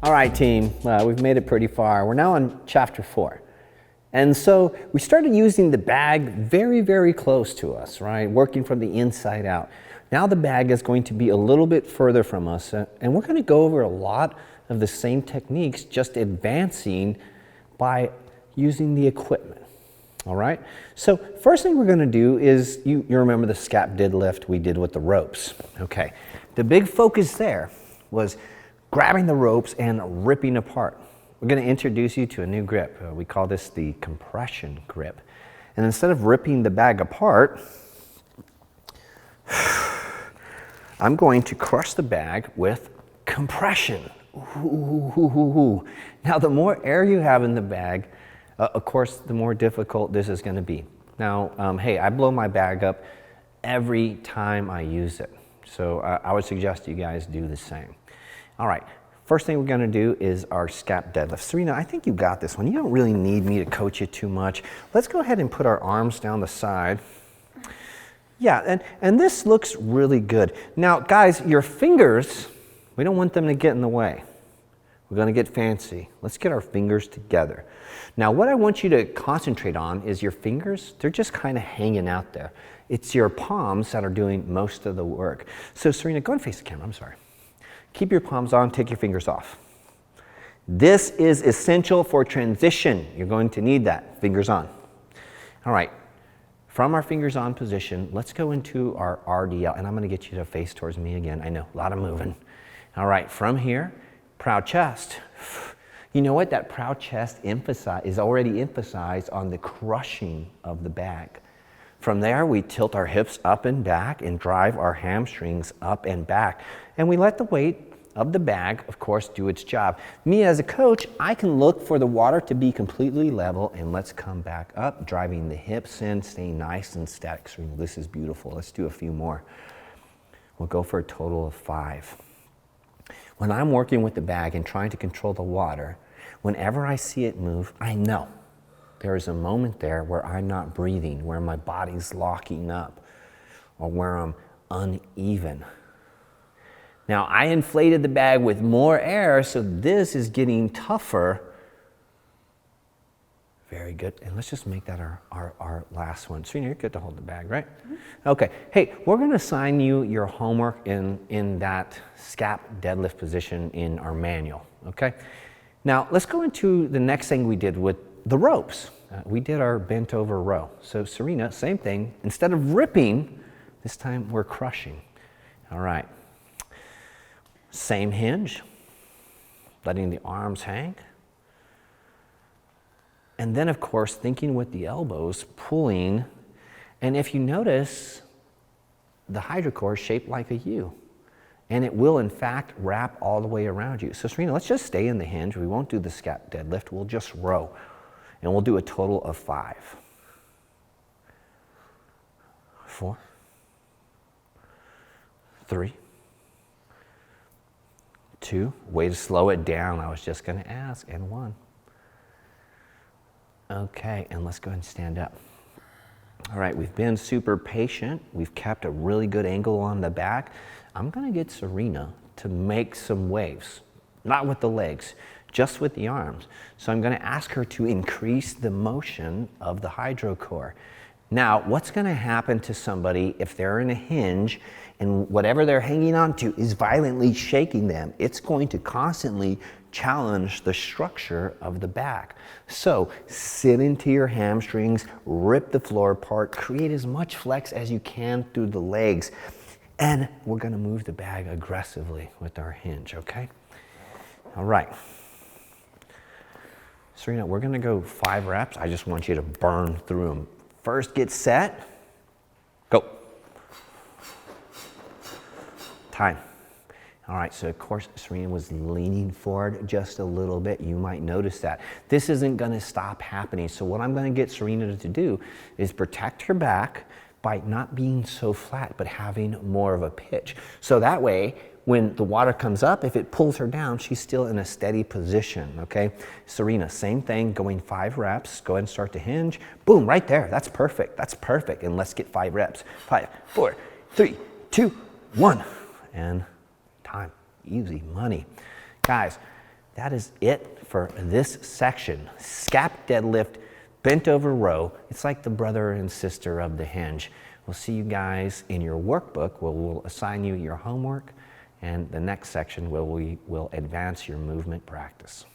All right, team, we've made it pretty far. We're now on chapter 4. And so we started using the bag very, very close to us, right? Working from the inside out. Now the bag is going to be a little bit further from us, and we're going to go over a lot of the same techniques, just advancing by using the equipment. All right? So first thing we're going to do is, you remember the Scap Deadlift we did with the ropes. Okay. The big focus there was grabbing the ropes and ripping apart. We're going to introduce you to a new grip. We call this the compression grip. And instead of ripping the bag apart, I'm going to crush the bag with compression. Ooh. Now, the more air you have in the bag, of course, the more difficult this is going to be. Now, hey, I blow my bag up every time I use it. So I would suggest you guys do the same. All right, first thing we're going to do is our Scap Deadlift. Serena, I think you got this one. You don't really need me to coach you too much. Let's go ahead and put our arms down the side. Yeah, and this looks really good. Now, guys, your fingers, we don't want them to get in the way. We're going to get fancy. Let's get our fingers together. Now, what I want you to concentrate on is your fingers. They're just kind of hanging out there. It's your palms that are doing most of the work. So, Serena, go and face the camera. I'm sorry. Keep your palms on, take your fingers off. This is essential for transition. You're going to need that. Fingers on. All right. From our fingers on position, let's go into our RDL. And I'm going to get you to face towards me again. I know, a lot of moving. All right. From here, proud chest. You know what? That proud chest is already emphasized on the crushing of the bag. From there, we tilt our hips up and back and drive our hamstrings up and back. And we let the weight of the bag, of course, do its job. Me as a coach, I can look for the water to be completely level, and let's come back up, driving the hips in, staying nice and static. So this is beautiful. Let's do a few more. We'll go for a total of 5. When I'm working with the bag and trying to control the water, whenever I see it move, I know there is a moment there where I'm not breathing, where my body's locking up, or where I'm uneven. Now, I inflated the bag with more air, so this is getting tougher. Very good. And let's just make that our last one. Serena, you're good to hold the bag, right? Mm-hmm. Okay. Hey, we're going to assign you your homework in that Scap Deadlift position in our manual, okay? Now, let's go into the next thing we did with the ropes. We did our bent over row. So, Serena, same thing. Instead of ripping, this time we're crushing. All right. Same hinge, letting the arms hang. And then, of course, thinking with the elbows, pulling. And if you notice, the hydrocore is shaped like a U. And it will, in fact, wrap all the way around you. So, Serena, let's just stay in the hinge. We won't do the Scap Deadlift. We'll just row. And we'll do a total of 5. 4. 3. 2. Way to slow it down. I was just going to ask. And 1. Okay, and let's go ahead and stand up. All right, we've been super patient. We've kept a really good angle on the back. I'm going to get Serena to make some waves, not with the legs, just with the arms. So I'm going to ask her to increase the motion of the hydrocore. Now, what's going to happen to somebody if they're in a hinge and whatever they're hanging onto is violently shaking them? It's going to constantly challenge the structure of the back. So sit into your hamstrings, rip the floor apart, create as much flex as you can through the legs. And we're going to move the bag aggressively with our hinge, okay? All right. Serena, we're going to go 5 reps. I just want you to burn through them. First, get set. Go. Time. All right, so of course, Serena was leaning forward just a little bit. You might notice that. This isn't going to stop happening. So what I'm going to get Serena to do is protect her back, by not being so flat, but having more of a pitch. So that way, when the water comes up, if it pulls her down, she's still in a steady position, okay? Serena, same thing, going 5 reps. Go ahead and start to hinge. Boom, right there. That's perfect. That's perfect. And let's get 5 reps. 5, 4, 3, 2, 1. And time. Easy money. Guys, that is it for this section. Scap deadlift, bent over row. It's like the brother and sister of the hinge. We'll see you guys in your workbook where we'll assign you your homework, and the next section where we will advance your movement practice.